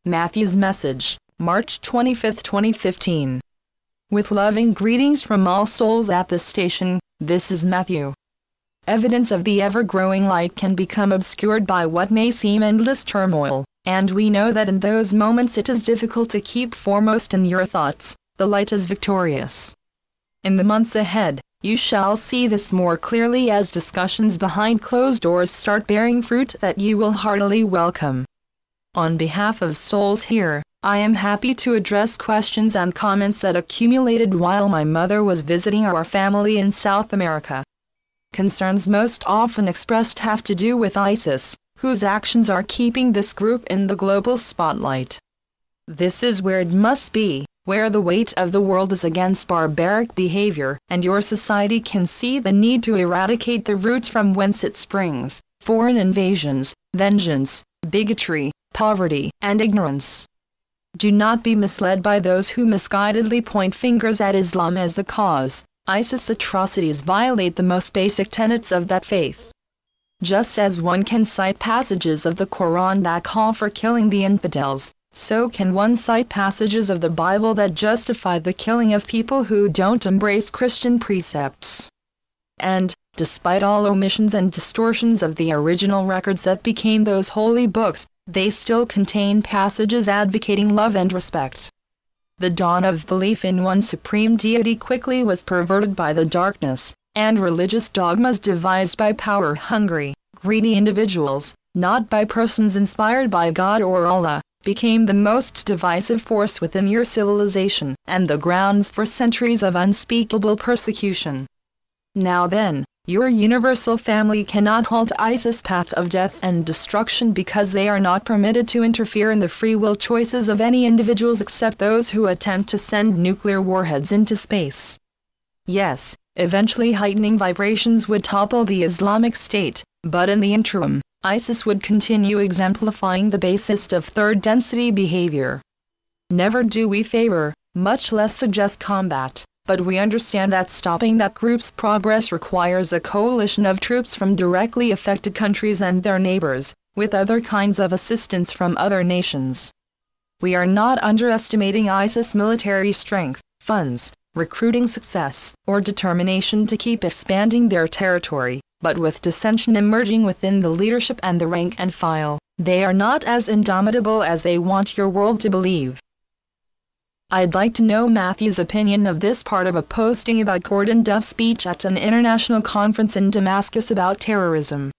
Matthew's message, March 25, 2015. With loving greetings from all souls at this station, this is Matthew. Evidence of the ever-growing light can become obscured by what may seem endless turmoil, and we know that in those moments it is difficult to keep foremost in your thoughts. The light is victorious. In the months ahead, you shall see this more clearly as discussions behind closed doors start bearing fruit that you will heartily welcome. On behalf of souls here, I am happy to address questions and comments that accumulated while my mother was visiting our family in South America. Concerns most often expressed have to do with ISIS, whose actions are keeping this group in the global spotlight. This is where it must be, where the weight of the world is against barbaric behavior, and your society can see the need to eradicate the roots from whence it springs: foreign invasions, vengeance, bigotry, poverty, and ignorance. Do not be misled by those who misguidedly point fingers at Islam as the cause. ISIS atrocities violate the most basic tenets of that faith. Just as one can cite passages of the Quran that call for killing the infidels, so can one cite passages of the Bible that justify the killing of people who don't embrace Christian precepts. And, despite all omissions and distortions of the original records that became those holy books, they still contain passages advocating love and respect. The dawn of belief in one supreme deity quickly was perverted by the darkness, and religious dogmas devised by power-hungry, greedy individuals, not by persons inspired by God or Allah, became the most divisive force within your civilization, and the grounds for centuries of unspeakable persecution. Now then, your universal family cannot halt ISIS' path of death and destruction because they are not permitted to interfere in the free will choices of any individuals except those who attempt to send nuclear warheads into space. Yes, eventually heightening vibrations would topple the Islamic State, but in the interim, ISIS would continue exemplifying the basest of third-density behavior. Never do we favor, much less suggest combat, but we understand that stopping that group's progress requires a coalition of troops from directly affected countries and their neighbors, with other kinds of assistance from other nations. We are not underestimating ISIS' military strength, funds, recruiting success, or determination to keep expanding their territory, but with dissension emerging within the leadership and the rank and file, they are not as indomitable as they want your world to believe. I'd like to know Matthew's opinion of this part of a posting about Gordon Duff's speech at an international conference in Damascus about terrorism.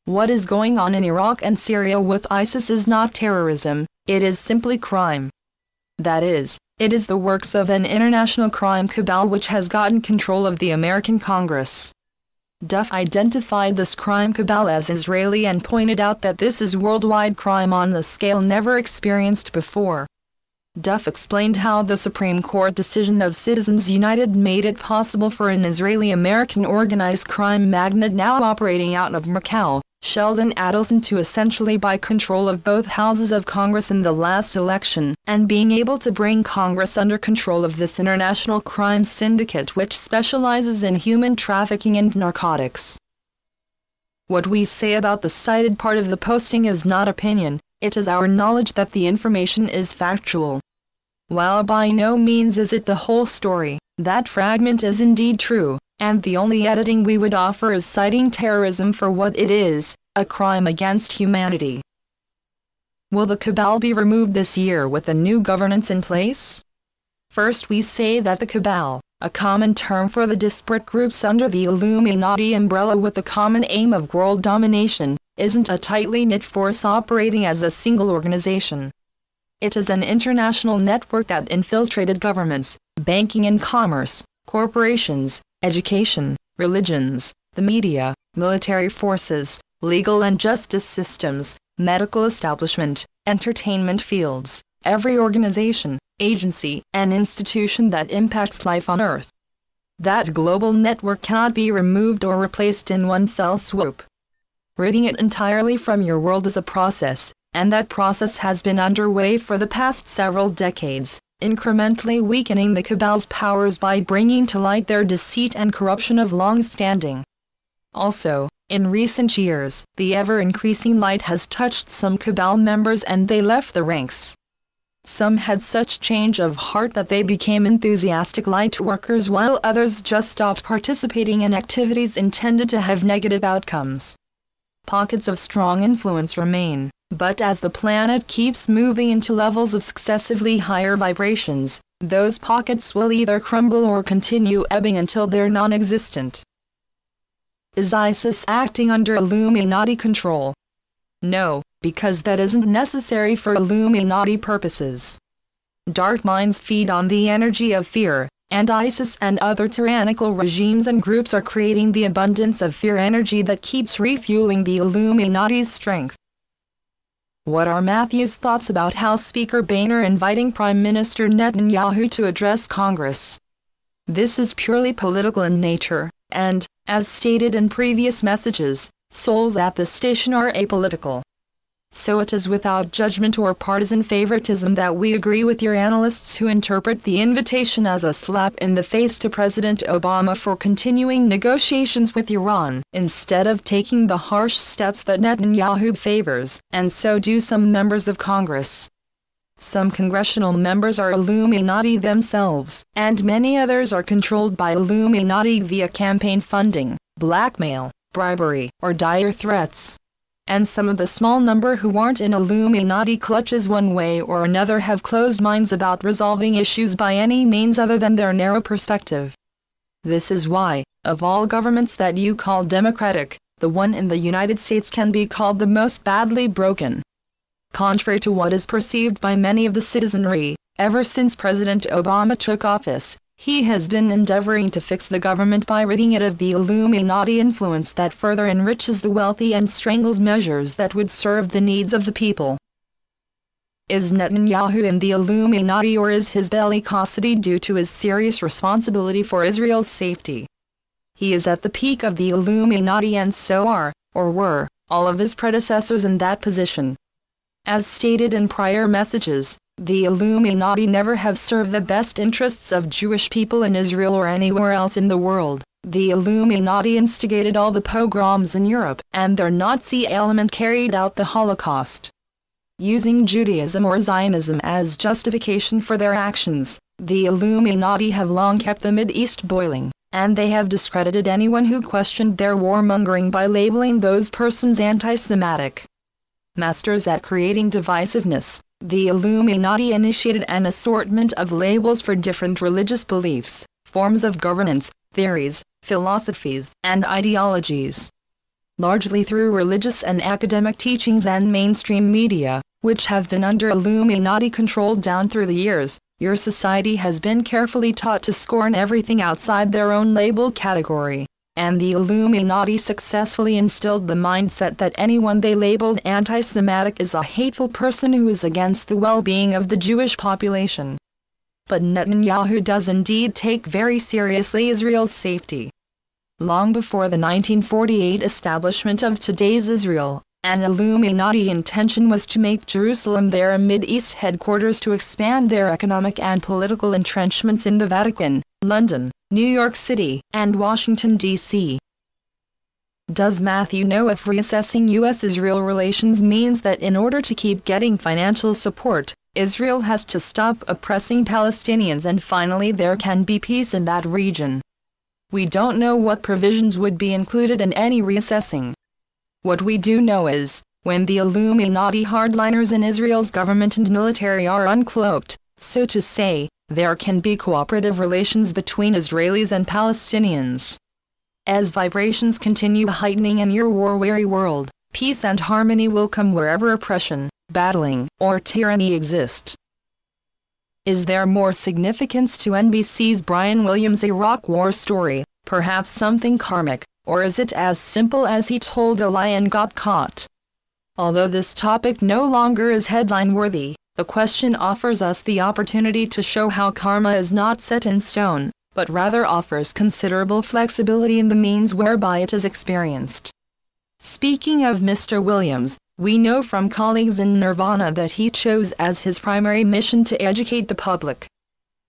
What is going on in Iraq and Syria with ISIS is not terrorism, it is simply crime. That is, it is the works of an international crime cabal which has gotten control of the American Congress. Duff identified this crime cabal as Israeli and pointed out that this is worldwide crime on the scale never experienced before. Duff explained how the Supreme Court decision of Citizens United made it possible for an Israeli-American organized crime magnate now operating out of Macau, Sheldon Adelson, to essentially buy control of both houses of Congress in the last election, and being able to bring Congress under control of this international crime syndicate which specializes in human trafficking and narcotics. What we say about the cited part of the posting is not opinion, it is our knowledge that the information is factual. While by no means is it the whole story, that fragment is indeed true, and the only editing we would offer is citing terrorism for what it is, a crime against humanity. Will the cabal be removed this year with a new governance in place? First, we say that the cabal, a common term for the disparate groups under the Illuminati umbrella with the common aim of world domination, isn't a tightly knit force operating as a single organization. It is an international network that infiltrated governments, banking and commerce, corporations, education, religions, the media, military forces, legal and justice systems, medical establishment, entertainment fields, every organization, agency, and institution that impacts life on Earth. That global network cannot be removed or replaced in one fell swoop. Ridding it entirely from your world is a process, and that process has been underway for the past several decades, incrementally weakening the cabal's powers by bringing to light their deceit and corruption of long standing. Also, in recent years, the ever-increasing light has touched some cabal members and they left the ranks, Some had such change of heart that they became enthusiastic light workers, while others just stopped participating in activities intended to have negative outcomes. Pockets of strong influence remain, but as the planet keeps moving into levels of successively higher vibrations, those pockets will either crumble or continue ebbing until they're non-existent. Is ISIS acting under Illuminati control? No, because that isn't necessary for Illuminati purposes. Dark minds feed on the energy of fear, and ISIS and other tyrannical regimes and groups are creating the abundance of fear energy that keeps refueling the Illuminati's strength. What are Matthew's thoughts about House Speaker Boehner inviting Prime Minister Netanyahu to address Congress? This is purely political in nature, and, as stated in previous messages, souls at the station are apolitical. So it is without judgment or partisan favoritism that we agree with your analysts who interpret the invitation as a slap in the face to President Obama for continuing negotiations with Iran, instead of taking the harsh steps that Netanyahu favors, and so do some members of Congress. Some congressional members are Illuminati themselves, and many others are controlled by Illuminati via campaign funding, blackmail, bribery, or dire threats. And some of the small number who aren't in Illuminati clutches one way or another have closed minds about resolving issues by any means other than their narrow perspective. This is why, of all governments that you call democratic, the one in the United States can be called the most badly broken. Contrary to what is perceived by many of the citizenry, ever since President Obama took office, he has been endeavoring to fix the government by ridding it of the Illuminati influence that further enriches the wealthy and strangles measures that would serve the needs of the people. Is Netanyahu in the Illuminati, or is his bellicosity due to his serious responsibility for Israel's safety? He is at the peak of the Illuminati, and so are, or were, all of his predecessors in that position. As stated in prior messages, the Illuminati never have served the best interests of Jewish people in Israel or anywhere else in the world. The Illuminati instigated all the pogroms in Europe, and their Nazi element carried out the Holocaust. Using Judaism or Zionism as justification for their actions, the Illuminati have long kept the Mid-East boiling, and they have discredited anyone who questioned their warmongering by labeling those persons anti-Semitic. Masters at creating divisiveness, the Illuminati initiated an assortment of labels for different religious beliefs, forms of governance, theories, philosophies, and ideologies. Largely through religious and academic teachings and mainstream media, which have been under Illuminati control down through the years, your society has been carefully taught to scorn everything outside their own labeled category. And the Illuminati successfully instilled the mindset that anyone they labeled anti-Semitic is a hateful person who is against the well-being of the Jewish population. But Netanyahu does indeed take very seriously Israel's safety. Long before the 1948 establishment of today's Israel, an Illuminati intention was to make Jerusalem their Mid-East headquarters to expand their economic and political entrenchments in the Vatican, London, New York City, and Washington, D.C. Does Matthew know if reassessing U.S.-Israel relations means that in order to keep getting financial support, Israel has to stop oppressing Palestinians and finally there can be peace in that region? We don't know what provisions would be included in any reassessing. What we do know is, when the Illuminati hardliners in Israel's government and military are uncloaked, so to say, there can be cooperative relations between Israelis and Palestinians. As vibrations continue heightening in your war-weary world, peace and harmony will come wherever oppression, battling, or tyranny exist. Is there more significance to NBC's Brian Williams' Iraq War story, perhaps something karmic, or is it as simple as he told a lie and got caught? Although this topic no longer is headline-worthy, the question offers us the opportunity to show how karma is not set in stone, but rather offers considerable flexibility in the means whereby it is experienced. Speaking of Mr. Williams, we know from colleagues in Nirvana that he chose as his primary mission to educate the public.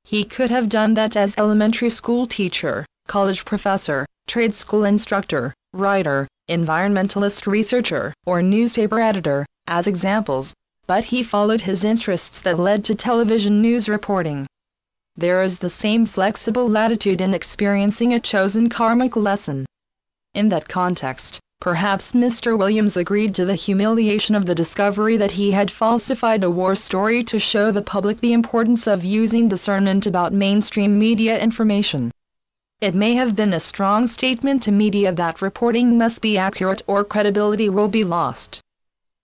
He could have done that as elementary school teacher, college professor, trade school instructor, writer, environmentalist researcher, or newspaper editor, as examples, but he followed his interests that led to television news reporting. There is the same flexible latitude in experiencing a chosen karmic lesson. In that context, perhaps Mr. Williams agreed to the humiliation of the discovery that he had falsified a war story to show the public the importance of using discernment about mainstream media information. It may have been a strong statement to media that reporting must be accurate or credibility will be lost.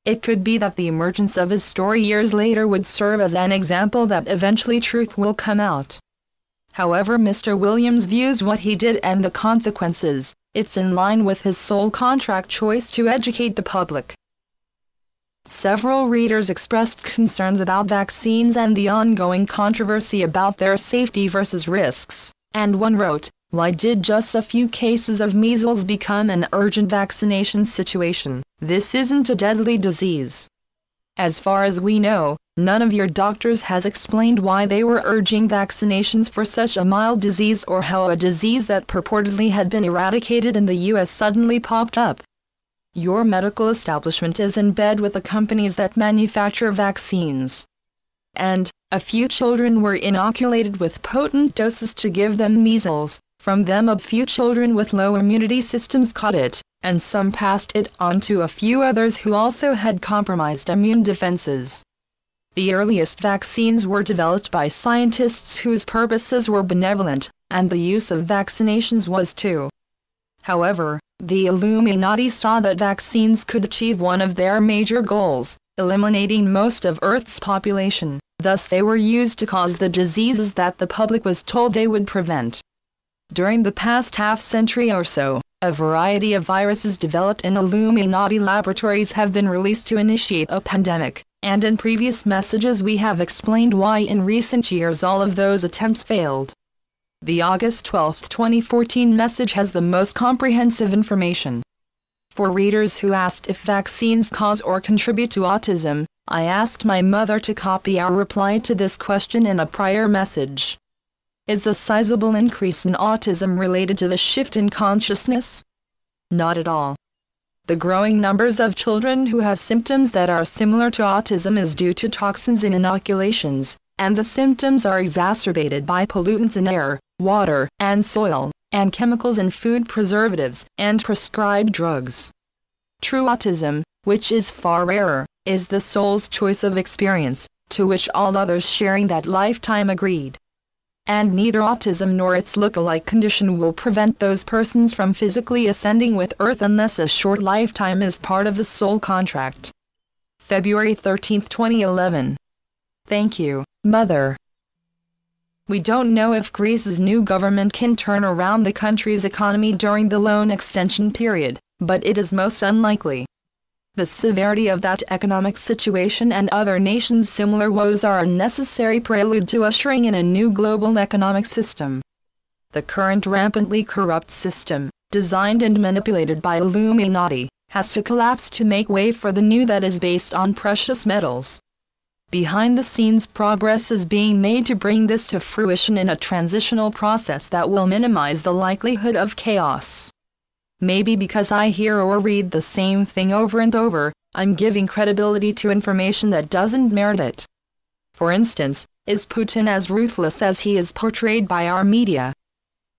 It could be that the emergence of his story years later would serve as an example that eventually truth will come out. However Mr. Williams views what he did and the consequences, it's in line with his sole contract choice to educate the public. Several readers expressed concerns about vaccines and the ongoing controversy about their safety versus risks, and one wrote, "Why did just a few cases of measles become an urgent vaccination situation? This isn't a deadly disease. As far as we know, none of your doctors has explained why they were urging vaccinations for such a mild disease or how a disease that purportedly had been eradicated in the US suddenly popped up. Your medical establishment is in bed with the companies that manufacture vaccines. And, a few children were inoculated with potent doses to give them measles. From them a few children with low immunity systems caught it, and some passed it on to a few others who also had compromised immune defenses. The earliest vaccines were developed by scientists whose purposes were benevolent, and the use of vaccinations was too. However, the Illuminati saw that vaccines could achieve one of their major goals, eliminating most of Earth's population, thus they were used to cause the diseases that the public was told they would prevent. During the past half-century or so, a variety of viruses developed in Illuminati laboratories have been released to initiate a pandemic, and in previous messages we have explained why in recent years all of those attempts failed. The August 12, 2014 message has the most comprehensive information. For readers who asked if vaccines cause or contribute to autism, I asked my mother to copy our reply to this question in a prior message. Is the sizable increase in autism related to the shift in consciousness? Not at all. The growing numbers of children who have symptoms that are similar to autism is due to toxins in inoculations, and the symptoms are exacerbated by pollutants in air, water, and soil, and chemicals in food preservatives, and prescribed drugs. True autism, which is far rarer, is the soul's choice of experience, to which all others sharing that lifetime agreed. And neither autism nor its look-alike condition will prevent those persons from physically ascending with Earth unless a short lifetime is part of the soul contract. February 13, 2011. Thank you, Mother. We don't know if Greece's new government can turn around the country's economy during the loan extension period, but it is most unlikely. The severity of that economic situation and other nations' similar woes are a necessary prelude to ushering in a new global economic system. The current rampantly corrupt system, designed and manipulated by Illuminati, has to collapse to make way for the new that is based on precious metals. Behind the scenes progress is being made to bring this to fruition in a transitional process that will minimize the likelihood of chaos. Maybe because I hear or read the same thing over and over, I'm giving credibility to information that doesn't merit it. For instance, is Putin as ruthless as he is portrayed by our media?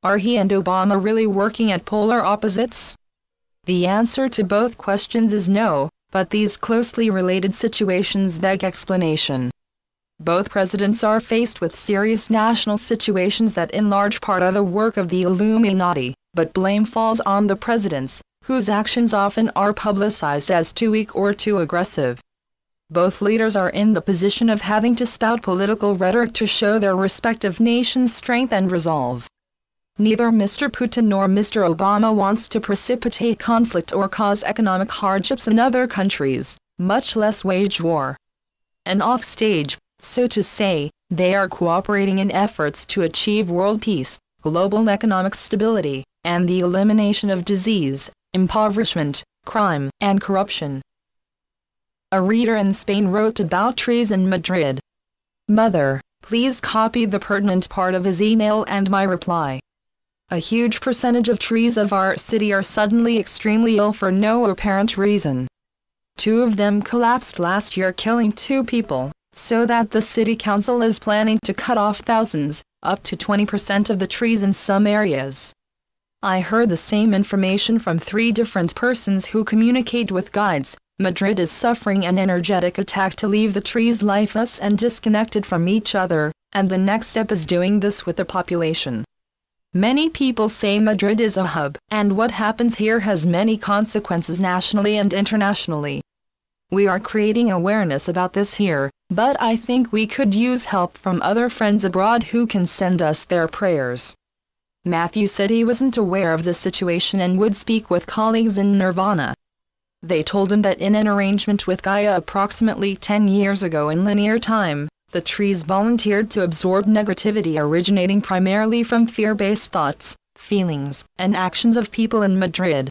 Are he and Obama really working at polar opposites? The answer to both questions is no, but these closely related situations beg explanation. Both presidents are faced with serious national situations that in large part are the work of the Illuminati, but blame falls on the presidents, whose actions often are publicized as too weak or too aggressive. Both leaders are in the position of having to spout political rhetoric to show their respective nations' strength and resolve. Neither Mr. Putin nor Mr. Obama wants to precipitate conflict or cause economic hardships in other countries, much less wage war. And offstage, so to say, they are cooperating in efforts to achieve world peace, global economic stability, and the elimination of disease, impoverishment, crime, and corruption. A reader in Spain wrote about trees in Madrid. Mother, please copy the pertinent part of his email and my reply. A huge percentage of trees of our city are suddenly extremely ill for no apparent reason. 2 of them collapsed last year, killing 2 people, so that the city council is planning to cut off thousands, up to 20% of the trees in some areas. I heard the same information from 3 different persons who communicate with guides. Madrid is suffering an energetic attack to leave the trees lifeless and disconnected from each other, and the next step is doing this with the population. Many people say Madrid is a hub, and what happens here has many consequences nationally and internationally. We are creating awareness about this here, but I think we could use help from other friends abroad who can send us their prayers. Matthew said he wasn't aware of the situation and would speak with colleagues in Nirvana. They told him that in an arrangement with Gaia approximately 10 years ago in linear time, the trees volunteered to absorb negativity originating primarily from fear-based thoughts, feelings, and actions of people in Madrid.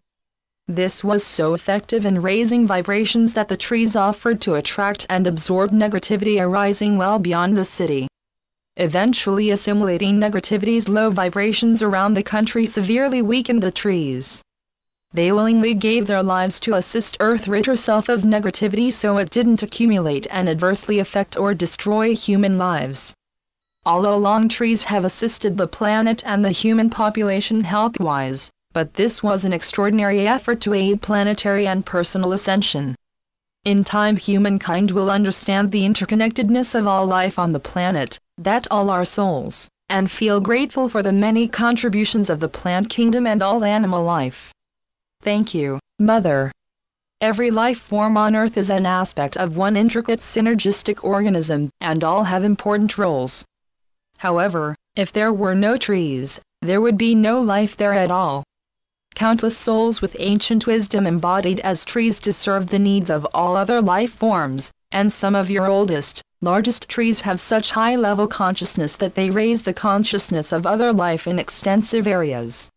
This was so effective in raising vibrations that the trees offered to attract and absorb negativity arising well beyond the city. Eventually assimilating negativity's low vibrations around the country severely weakened the trees. They willingly gave their lives to assist Earth rid herself of negativity so it didn't accumulate and adversely affect or destroy human lives. All along trees have assisted the planet and the human population health-wise, but this was an extraordinary effort to aid planetary and personal ascension. In time humankind will understand the interconnectedness of all life on the planet, that all are souls, and feel grateful for the many contributions of the plant kingdom and all animal life. Thank you, Mother. Every life form on Earth is an aspect of one intricate synergistic organism, and all have important roles. However, if there were no trees, there would be no life there at all. Countless souls with ancient wisdom embodied as trees to serve the needs of all other life forms, and some of your oldest, largest trees have such high-level consciousness that they raise the consciousness of other life in extensive areas.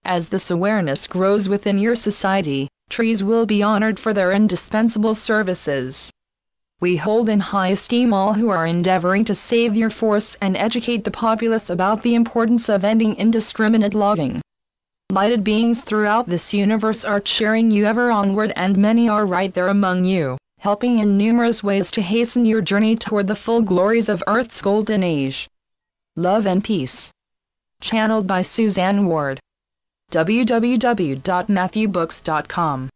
As this awareness grows within your society, trees will be honored for their indispensable services. We hold in high esteem all who are endeavoring to save your forest and educate the populace about the importance of ending indiscriminate logging. Lighted beings throughout this universe are cheering you ever onward, and many are right there among you, helping in numerous ways to hasten your journey toward the full glories of Earth's golden age. Love and peace. Channeled by Suzanne Ward. www.matthewbooks.com